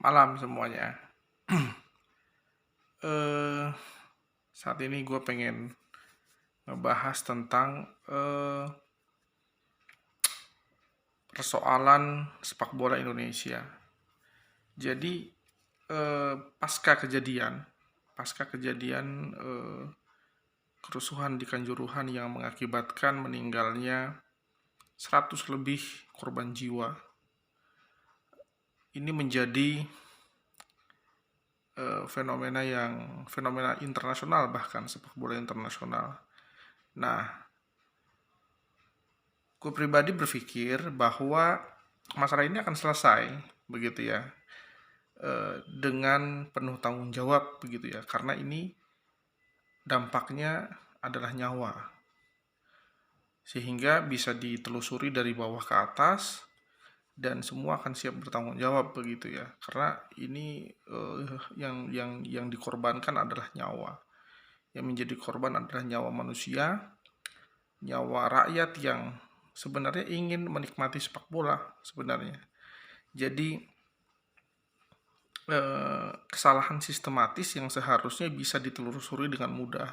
Malam semuanya. eh Saat ini gue pengen ngebahas tentang persoalan sepak bola Indonesia. Jadi pasca kejadian kerusuhan di Kanjuruhan yang mengakibatkan meninggalnya 100 lebih korban jiwa. Ini menjadi fenomena internasional, bahkan sepak bola internasional. Nah, gue pribadi berpikir bahwa masalah ini akan selesai begitu ya, dengan penuh tanggung jawab begitu ya, karena ini dampaknya adalah nyawa, sehingga bisa ditelusuri dari bawah ke atas dan semua akan siap bertanggung jawab begitu ya, karena ini yang dikorbankan adalah nyawa, yang menjadi korban adalah nyawa manusia, nyawa rakyat yang sebenarnya ingin menikmati sepak bola sebenarnya. Jadi kesalahan sistematis yang seharusnya bisa ditelusuri dengan mudah.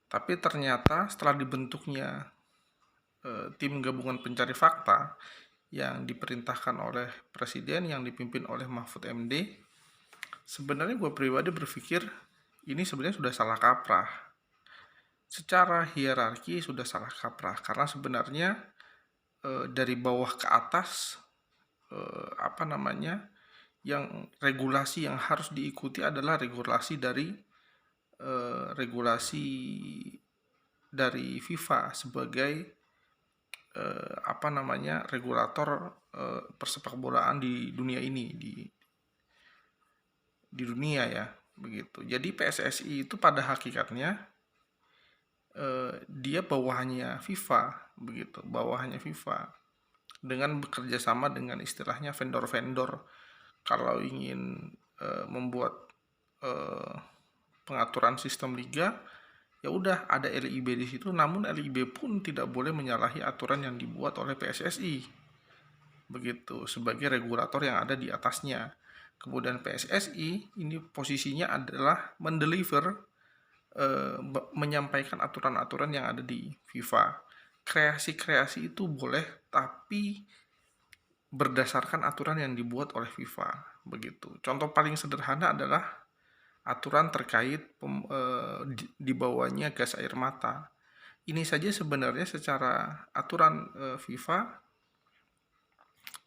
Tapi ternyata setelah dibentuknya tim gabungan pencari fakta yang diperintahkan oleh Presiden, yang dipimpin oleh Mahfud MD, sebenarnya gue pribadi berpikir ini sebenarnya sudah salah kaprah. Secara hierarki sudah salah kaprah, karena sebenarnya dari bawah ke atas yang regulasi yang harus diikuti adalah regulasi dari FIFA sebagai regulator persepakbolaan di dunia ini, di dunia ya begitu. Jadi PSSI itu pada hakikatnya dia bawahannya FIFA begitu, bawahannya FIFA, dengan bekerja sama dengan istilahnya vendor-vendor. Kalau ingin membuat pengaturan sistem liga, ya udah ada LIB di situ, namun LIB pun tidak boleh menyalahi aturan yang dibuat oleh PSSI begitu, sebagai regulator yang ada di atasnya. Kemudian PSSI ini posisinya adalah menyampaikan aturan-aturan yang ada di FIFA. Kreasi-kreasi itu boleh, tapi berdasarkan aturan yang dibuat oleh FIFA begitu. Contoh paling sederhana adalah aturan terkait dibawanya gas air mata. Ini saja sebenarnya secara aturan FIFA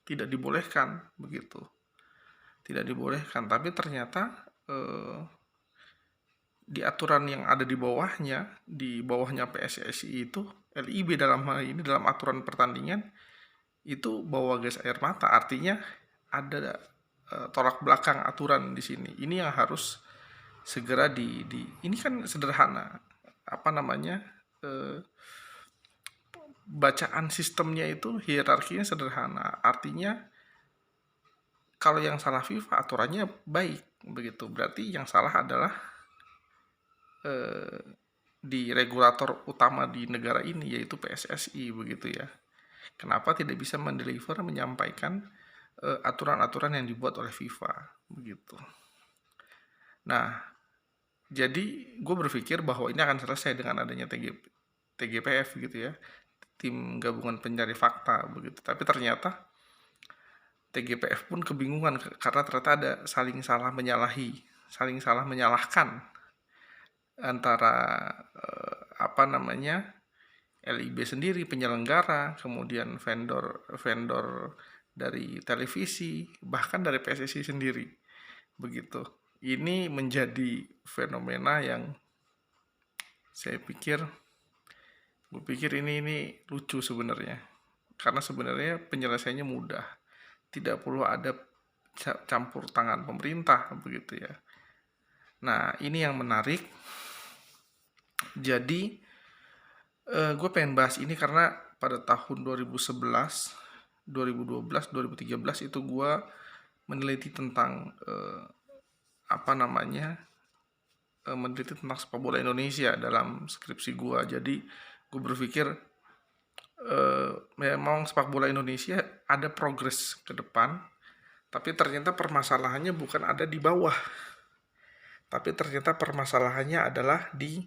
tidak dibolehkan begitu, tidak dibolehkan. Tapi ternyata di aturan yang ada di bawahnya PSSI itu, LIB dalam hal ini, dalam aturan pertandingan itu bawa gas air mata, artinya ada tolak belakang aturan di sini. Ini yang harus segera ini kan sederhana, bacaan sistemnya itu hierarkinya sederhana, artinya kalau yang salah FIFA aturannya baik begitu, berarti yang salah adalah di regulator utama di negara ini, yaitu PSSI begitu ya. Kenapa tidak bisa menyampaikan aturan-aturan yang dibuat oleh FIFA begitu. Nah, jadi gue berpikir bahwa ini akan selesai dengan adanya TGPF gitu ya, tim gabungan pencari fakta begitu. Tapi ternyata TGPF pun kebingungan karena ternyata ada saling salah menyalahkan antara LIB sendiri penyelenggara, kemudian vendor dari televisi, bahkan dari PSSI sendiri begitu. Ini menjadi fenomena yang saya pikir ini lucu sebenarnya, karena sebenarnya penyelesaiannya mudah, tidak perlu ada campur tangan pemerintah begitu ya. Nah, ini yang menarik. Jadi gue pengen bahas ini karena pada tahun 2011, 2012, 2013 itu gue meneliti tentang meneliti tentang sepak bola Indonesia dalam skripsi gue. Jadi gue berpikir memang sepak bola Indonesia ada progres ke depan, Tapi ternyata permasalahannya bukan ada di bawah, tapi ternyata permasalahannya adalah di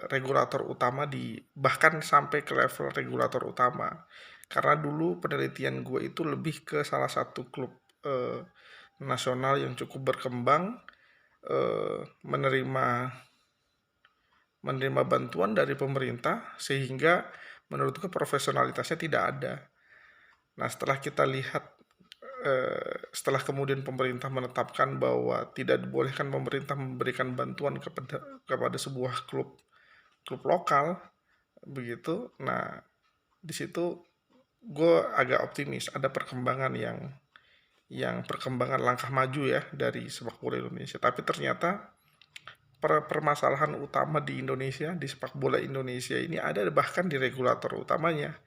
regulator utama, bahkan sampai ke level regulator utama. Karena dulu penelitian gue itu lebih ke salah satu klub nasional yang cukup berkembang, menerima bantuan dari pemerintah, sehingga menurutku profesionalitasnya tidak ada. Nah, setelah kemudian pemerintah menetapkan bahwa tidak dibolehkan pemerintah memberikan bantuan kepada sebuah klub lokal begitu. Nah, di situ gue agak optimis ada perkembangan perkembangan langkah maju ya dari sepak bola Indonesia. Tapi ternyata permasalahan utama di Indonesia, di sepak bola Indonesia ini ada bahkan di regulator utamanya,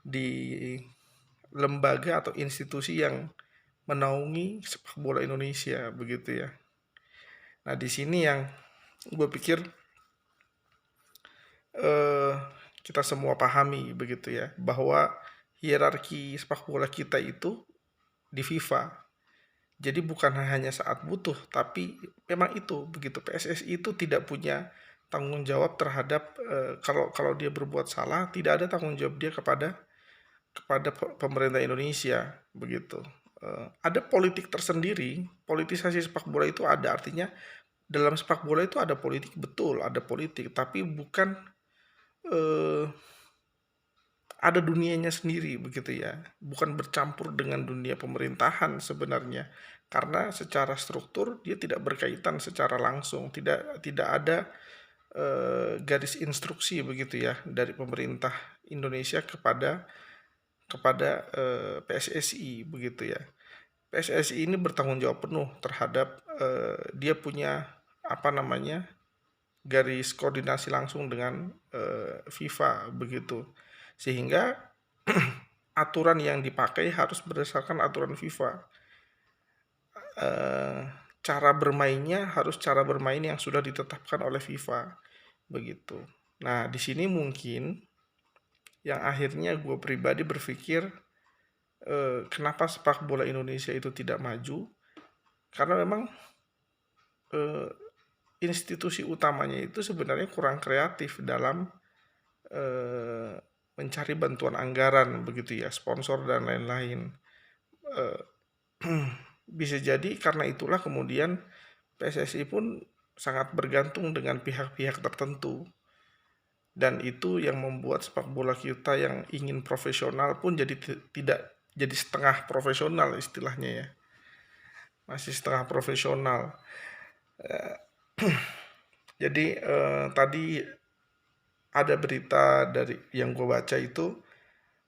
di lembaga atau institusi yang menaungi sepak bola Indonesia begitu ya. Nah, di sini yang gue pikir kita semua pahami begitu ya, bahwa hierarki sepak bola kita itu di FIFA. Jadi bukan hanya saat butuh, tapi memang itu begitu. PSSI itu tidak punya tanggung jawab terhadap kalau dia berbuat salah, tidak ada tanggung jawab dia kepada pemerintah Indonesia begitu. Ada politik tersendiri, politisasi sepak bola itu ada, artinya dalam sepak bola itu ada politik, betul ada politik, tapi bukan ada dunianya sendiri begitu ya, bukan bercampur dengan dunia pemerintahan sebenarnya, karena secara struktur dia tidak berkaitan secara langsung, tidak ada garis instruksi begitu ya dari pemerintah Indonesia kepada PSSI begitu ya. PSSI ini bertanggung jawab penuh terhadap dia punya garis koordinasi langsung dengan FIFA begitu, sehingga aturan yang dipakai harus berdasarkan aturan FIFA. Cara bermainnya harus cara bermain yang sudah ditetapkan oleh FIFA begitu. Nah, di sini mungkin yang akhirnya gue pribadi berpikir kenapa sepak bola Indonesia itu tidak maju, karena memang institusi utamanya itu sebenarnya kurang kreatif dalam mencari bantuan anggaran begitu ya, sponsor dan lain-lain. Bisa jadi karena itulah kemudian PSSI pun sangat bergantung dengan pihak-pihak tertentu, dan itu yang membuat sepak bola kita yang ingin profesional pun jadi tidak jadi setengah profesional istilahnya ya, masih setengah profesional. Jadi tadi ada berita dari yang gue baca itu,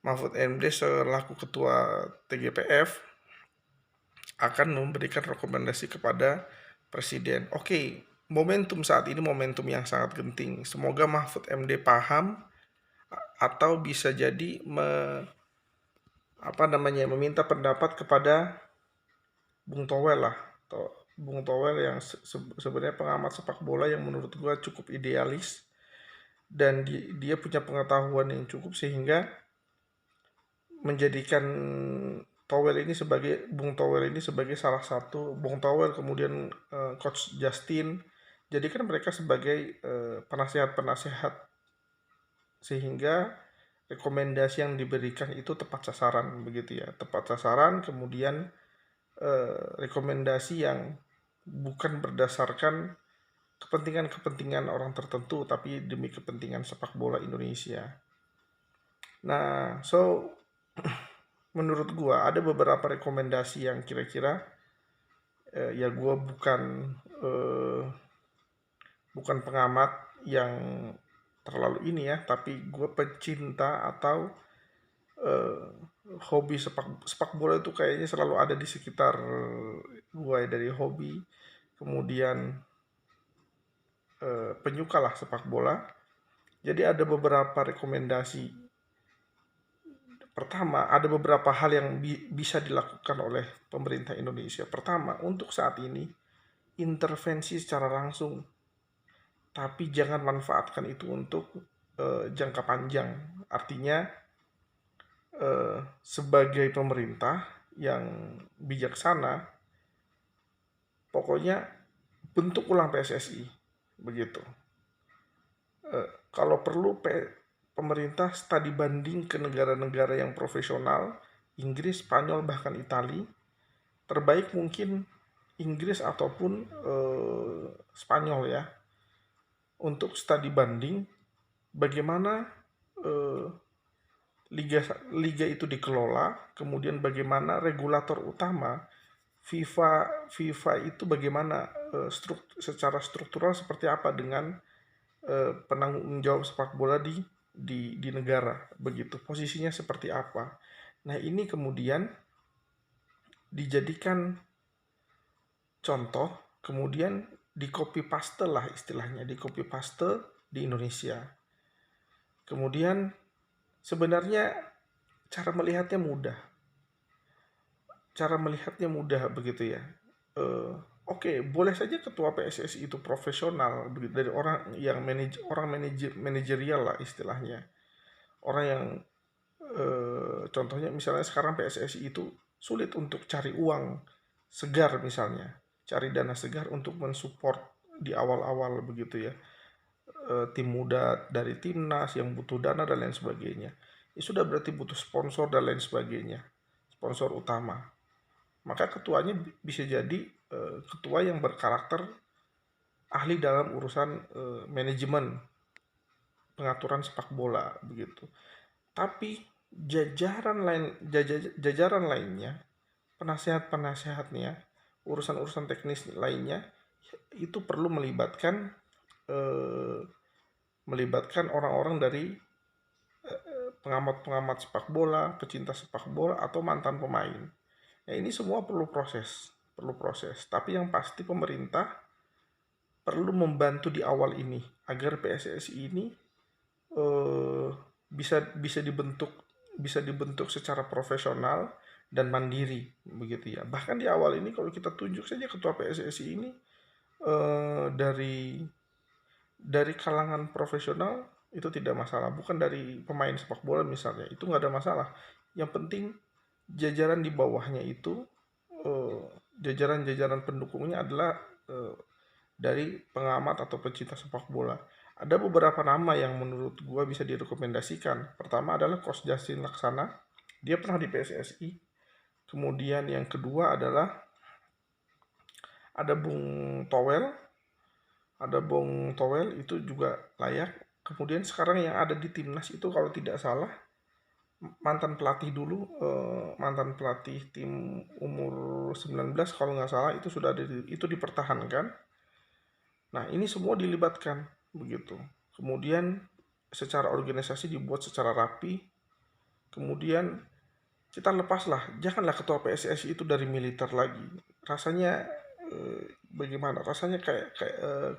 Mahfud MD selaku ketua TGPF akan memberikan rekomendasi kepada presiden. Oke, momentum saat ini momentum yang sangat genting. Semoga Mahfud MD paham atau bisa jadi meminta pendapat kepada Bung Towel lah, atau Bung Towel yang sebenarnya pengamat sepak bola yang menurut gue cukup idealis, dan dia punya pengetahuan yang cukup sehingga menjadikan Bung Towel ini sebagai salah satu, Bung Towel kemudian Coach Justin, jadikan mereka sebagai penasihat-penasihat sehingga rekomendasi yang diberikan itu tepat sasaran begitu ya, tepat sasaran, kemudian rekomendasi yang bukan berdasarkan kepentingan orang tertentu, tapi demi kepentingan sepak bola Indonesia. Nah, menurut gua ada beberapa rekomendasi yang kira-kira ya gua bukan pengamat yang terlalu ini ya, tapi gua pecinta atau hobi sepak bola itu kayaknya selalu ada di sekitar gua ya, dari hobi kemudian penyuka lah sepak bola. Jadi ada beberapa rekomendasi. Pertama, ada beberapa hal yang bisa dilakukan oleh pemerintah Indonesia. Pertama, untuk saat ini intervensi secara langsung, tapi jangan manfaatkan itu untuk jangka panjang. Artinya sebagai pemerintah yang bijaksana, pokoknya bentuk ulang PSSI begitu. Kalau perlu pemerintah studi banding ke negara-negara yang profesional, Inggris, Spanyol, bahkan Italia. Terbaik mungkin Inggris ataupun Spanyol ya, untuk studi banding bagaimana eh, liga liga itu dikelola, kemudian bagaimana regulator utama FIFA itu bagaimana secara struktural seperti apa dengan penanggung jawab sepak bola di negara begitu, posisinya seperti apa. Nah, ini kemudian dijadikan contoh, kemudian di copy paste lah istilahnya, di copy paste di Indonesia. Kemudian sebenarnya cara melihatnya mudah. Cara melihatnya mudah begitu ya. Oke, boleh saja ketua PSSI itu profesional begitu, dari orang yang manajerial lah istilahnya. Orang yang contohnya misalnya sekarang PSSI itu sulit untuk cari uang segar misalnya, cari dana segar untuk mensupport di awal-awal begitu ya. Tim muda dari timnas yang butuh dana dan lain sebagainya. Ya sudah, berarti butuh sponsor dan lain sebagainya. Sponsor utama. Maka ketuanya bisa jadi ketua yang berkarakter ahli dalam urusan manajemen pengaturan sepak bola begitu. Tapi jajaran lainnya, penasehat-penasehatnya, urusan-urusan teknis lainnya itu perlu eh, melibatkan orang-orang dari pengamat-pengamat sepak bola, pecinta sepak bola, atau mantan pemain. Ya, ini semua perlu proses. Tapi yang pasti pemerintah perlu membantu di awal ini agar PSSI ini eh, bisa dibentuk secara profesional dan mandiri begitu ya. Bahkan di awal ini kalau kita tunjuk saja ketua PSSI ini dari kalangan profesional itu tidak masalah, bukan dari pemain sepak bola misalnya, itu nggak ada masalah. Yang penting jajaran di bawahnya itu eh, jajaran-jajaran pendukungnya adalah dari pengamat atau pecinta sepak bola. Ada beberapa nama yang menurut gua bisa direkomendasikan. Pertama adalah Coach Justin Laksana, dia pernah di PSSI. Kemudian yang kedua adalah ada Bung Towel itu juga layak. Kemudian sekarang yang ada di timnas itu kalau tidak salah mantan pelatih tim umur 19 kalau nggak salah, itu sudah ada itu dipertahankan. Nah, ini semua dilibatkan begitu. Kemudian secara organisasi dibuat secara rapi. Kemudian kita lepaslah, janganlah ketua PSSI itu dari militer lagi. Rasanya bagaimana? Rasanya kayak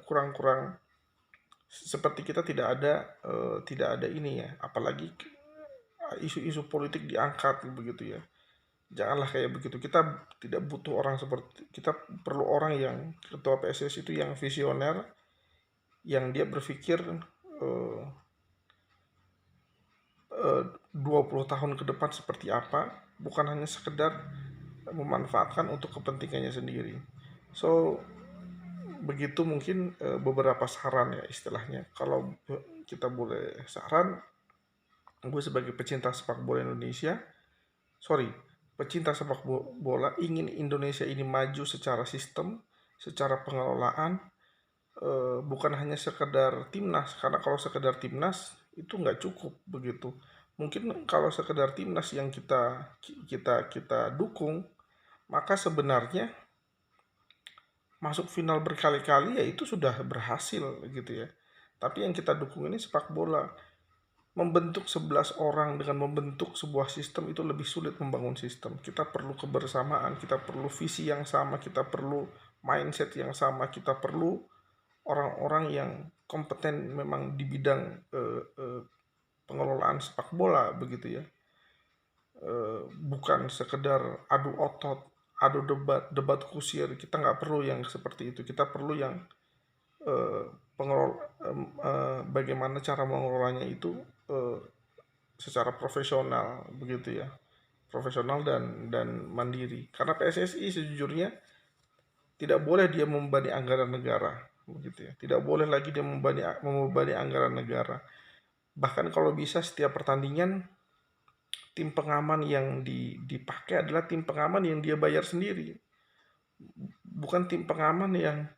kurang-kurang, seperti kita tidak ada ini ya, apalagi isu-isu politik diangkat begitu ya. Janganlah kayak begitu. Kita tidak butuh orang seperti, kita perlu orang yang ketua PSSI itu yang visioner, yang dia berpikir 20 tahun ke depan seperti apa, bukan hanya sekedar memanfaatkan untuk kepentingannya sendiri. So, begitu mungkin beberapa saran ya istilahnya. Kalau kita boleh saran, gue sebagai pecinta sepak bola Indonesia, sorry, pecinta sepak bola ingin Indonesia ini maju secara sistem, secara pengelolaan, bukan hanya sekedar timnas, karena kalau sekedar timnas itu nggak cukup begitu. Mungkin kalau sekedar timnas yang kita dukung, maka sebenarnya masuk final berkali-kali ya itu sudah berhasil gitu ya. Tapi yang kita dukung ini sepak bola. Membentuk 11 orang dengan membentuk sebuah sistem itu lebih sulit membangun sistem. Kita perlu kebersamaan, kita perlu visi yang sama, kita perlu mindset yang sama, kita perlu orang-orang yang kompeten memang di bidang pengelolaan sepak bola begitu ya. Bukan sekedar adu otot, adu debat kusir. Kita nggak perlu yang seperti itu. Kita perlu yang eh, bagaimana cara mengelolanya itu secara profesional begitu ya. profesional dan mandiri. Karena PSSI sejujurnya tidak boleh dia membebani anggaran negara, begitu ya. Tidak boleh lagi dia membebani anggaran negara. Bahkan kalau bisa setiap pertandingan tim pengaman yang dipakai adalah tim pengaman yang dia bayar sendiri, bukan tim pengaman yang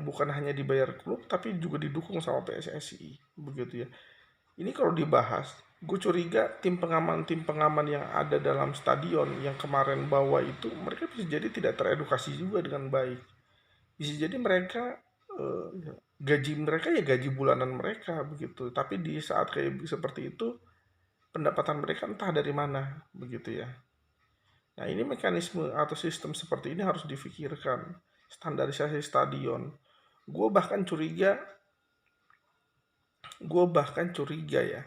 bukan hanya dibayar klub tapi juga didukung sama PSSI, begitu ya. Ini kalau dibahas, gue curiga tim pengaman yang ada dalam stadion yang kemarin bawa itu mereka bisa jadi tidak teredukasi juga dengan baik. Bisa jadi mereka gaji mereka ya gaji bulanan mereka begitu. Tapi di saat kayak seperti itu pendapatan mereka entah dari mana begitu ya. Nah, ini mekanisme atau sistem seperti ini harus difikirkan. Standarisasi stadion. Gue bahkan curiga, ya,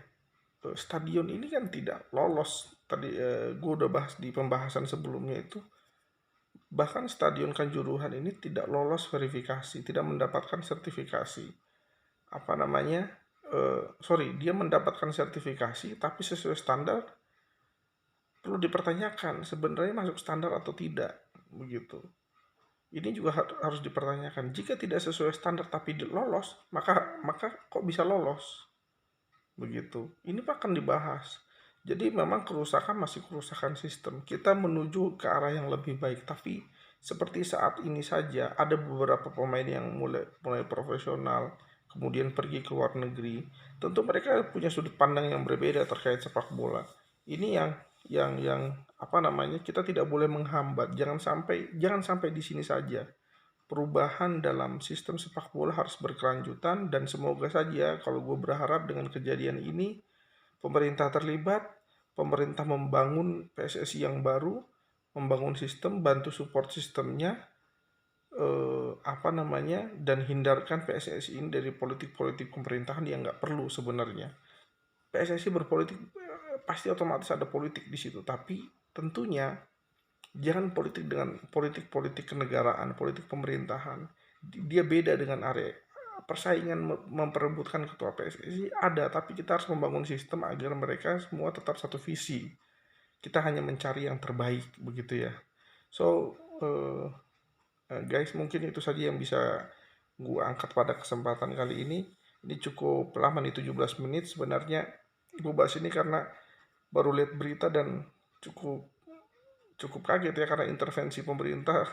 stadion ini kan tidak lolos. Tadi gue udah bahas di pembahasan sebelumnya itu. Bahkan stadion Kanjuruhan ini tidak lolos verifikasi, tidak mendapatkan sertifikasi. Apa namanya? Dia mendapatkan sertifikasi tapi sesuai standar perlu dipertanyakan sebenarnya masuk standar atau tidak begitu. Ini juga harus dipertanyakan. Jika tidak sesuai standar tapi lolos, maka kok bisa lolos? Begitu. Ini akan dibahas. Jadi memang kerusakan masih kerusakan sistem. Kita menuju ke arah yang lebih baik, tapi seperti saat ini saja ada beberapa pemain yang mulai profesional, kemudian pergi ke luar negeri. Tentu mereka punya sudut pandang yang berbeda terkait sepak bola. Ini yang apa namanya, kita tidak boleh menghambat. Jangan sampai di sini saja. Perubahan dalam sistem sepak bola harus berkelanjutan dan semoga saja, kalau gue berharap dengan kejadian ini pemerintah terlibat, pemerintah membangun PSSI yang baru, membangun sistem, bantu support sistemnya, dan hindarkan PSSI ini dari politik-politik pemerintahan yang nggak perlu sebenarnya. PSSI berpolitik pasti otomatis ada politik di situ, tapi tentunya jangan politik dengan politik kenegaraan, politik pemerintahan. Dia beda dengan area persaingan memperebutkan ketua PSSI ada, tapi kita harus membangun sistem agar mereka semua tetap satu visi. Kita hanya mencari yang terbaik, begitu ya. So, guys, mungkin itu saja yang bisa gue angkat pada kesempatan kali ini. Ini cukup lama nih, 17 menit. Sebenarnya gue bahas ini karena baru lihat berita dan cukup kaget ya, karena intervensi pemerintah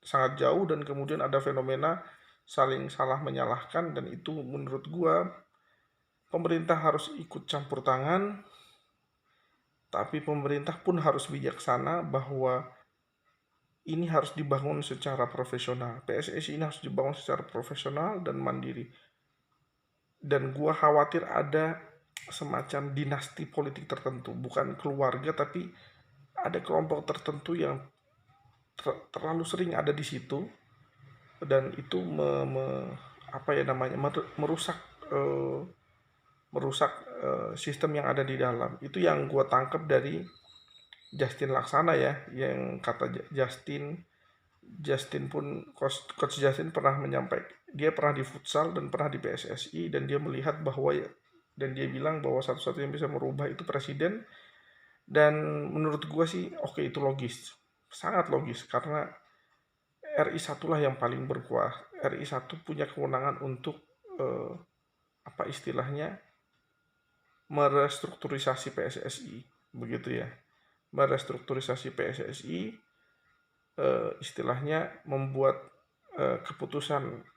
sangat jauh dan kemudian ada fenomena saling salah menyalahkan, dan itu menurut gua pemerintah harus ikut campur tangan, tapi pemerintah pun harus bijaksana bahwa ini harus dibangun secara profesional. PSSI ini harus dibangun secara profesional dan mandiri. Dan gua khawatir ada semacam dinasti politik tertentu, bukan keluarga tapi ada kelompok tertentu yang terlalu sering ada di situ, dan itu merusak sistem yang ada di dalam. Itu yang gue tangkap dari Justin Laksana ya, yang kata Justin pun, coach Justin pernah menyampaikan, dia pernah di futsal dan pernah di PSSI, dan dia melihat bahwa dan dia bilang bahwa satu-satunya yang bisa merubah itu presiden. Dan menurut gue sih itu logis, sangat logis, karena RI 1 lah yang paling berkuasa. RI 1 punya kewenangan untuk merestrukturisasi PSSI, begitu ya. Merestrukturisasi PSSI istilahnya membuat keputusan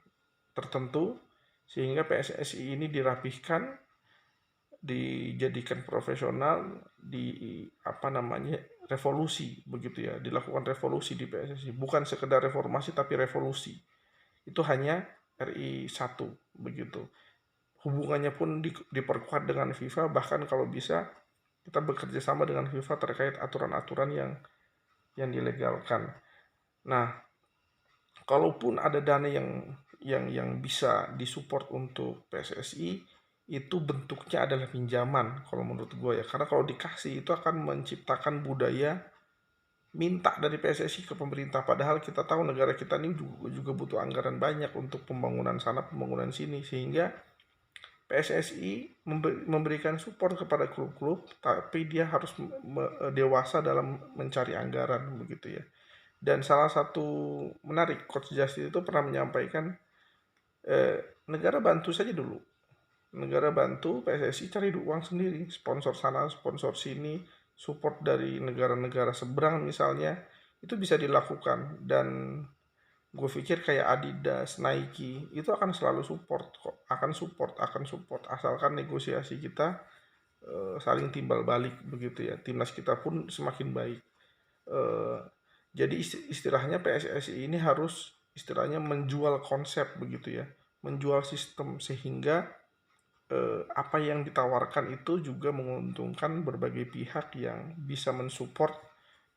tertentu sehingga PSSI ini dirapihkan, dijadikan profesional, revolusi, begitu ya, dilakukan revolusi di PSSI, bukan sekedar reformasi tapi revolusi. Itu hanya RI 1, begitu. Hubungannya pun diperkuat dengan FIFA, bahkan kalau bisa kita bekerja sama dengan FIFA terkait aturan-aturan yang dilegalkan. Nah, kalaupun ada dana yang bisa disupport untuk PSSI, itu bentuknya adalah pinjaman kalau menurut gue ya. Karena kalau dikasih itu akan menciptakan budaya minta dari PSSI ke pemerintah, padahal kita tahu negara kita ini juga butuh anggaran banyak untuk pembangunan sana, pembangunan sini, sehingga PSSI memberikan support kepada klub-klub, tapi dia harus dewasa dalam mencari anggaran begitu ya. Dan salah satu menarik, Coach Justin itu pernah menyampaikan, negara bantu saja dulu. Negara bantu, PSSI cari uang sendiri, sponsor sana, sponsor sini, support dari negara-negara seberang misalnya, itu bisa dilakukan. Dan gue pikir kayak Adidas, Nike, itu akan selalu support kok, akan support, asalkan negosiasi kita saling timbal balik begitu ya. Timnas kita pun semakin baik. Jadi istilahnya PSSI ini harus istilahnya menjual konsep begitu ya, menjual sistem, sehingga apa yang ditawarkan itu juga menguntungkan berbagai pihak yang bisa mensupport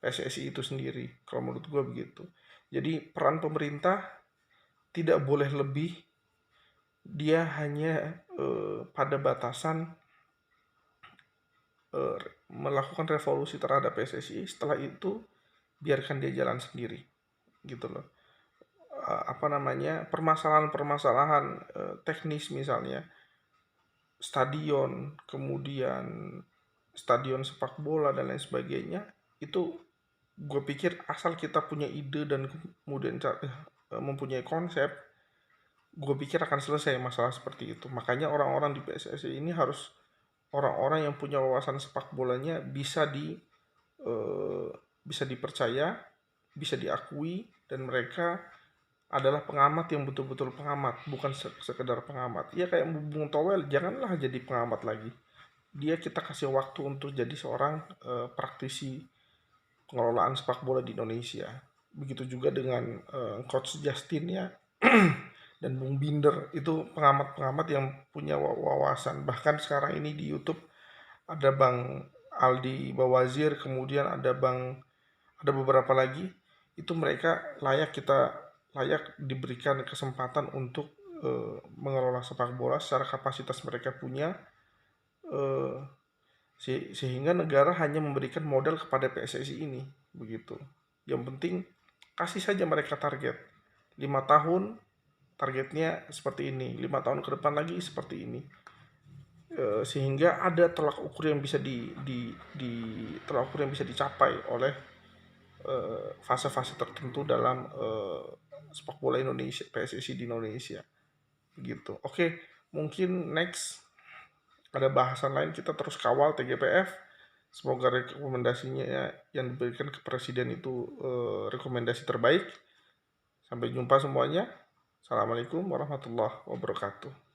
PSSI itu sendiri. Kalau menurut gue begitu. Jadi peran pemerintah tidak boleh lebih, dia hanya pada batasan melakukan revolusi terhadap PSSI. Setelah itu biarkan dia jalan sendiri, gitu loh. Permasalahan-permasalahan teknis misalnya stadion, kemudian stadion sepak bola dan lain sebagainya, itu gue pikir asal kita punya ide dan kemudian mempunyai konsep, gue pikir akan selesai masalah seperti itu. Makanya orang-orang di PSSI ini harus orang-orang yang punya wawasan sepak bolanya, bisa dipercaya, bisa diakui, dan mereka adalah pengamat yang betul-betul pengamat, bukan sekedar pengamat. Ya kayak Bung Towel, janganlah jadi pengamat lagi. Dia kita kasih waktu untuk jadi seorang praktisi pengelolaan sepak bola di Indonesia. Begitu juga dengan Coach Justin ya, dan Bung Binder, itu pengamat-pengamat yang punya wawasan. Bahkan sekarang ini di YouTube ada Bang Aldi Bawazir, kemudian ada beberapa lagi, itu mereka layak diberikan kesempatan untuk mengelola sepak bola secara kapasitas mereka punya, sehingga negara hanya memberikan modal kepada PSSI ini begitu. Yang penting kasih saja mereka target 5 tahun, targetnya seperti ini, 5 tahun ke depan lagi seperti ini, sehingga ada tolak ukur yang bisa tolak ukur yang bisa dicapai oleh fase-fase tertentu dalam sepak bola Indonesia, PSSI di Indonesia begitu. Oke, mungkin next ada bahasan lain, kita terus kawal TGPF. Semoga rekomendasinya yang diberikan ke presiden itu rekomendasi terbaik. Sampai jumpa semuanya. Assalamualaikum warahmatullahi wabarakatuh.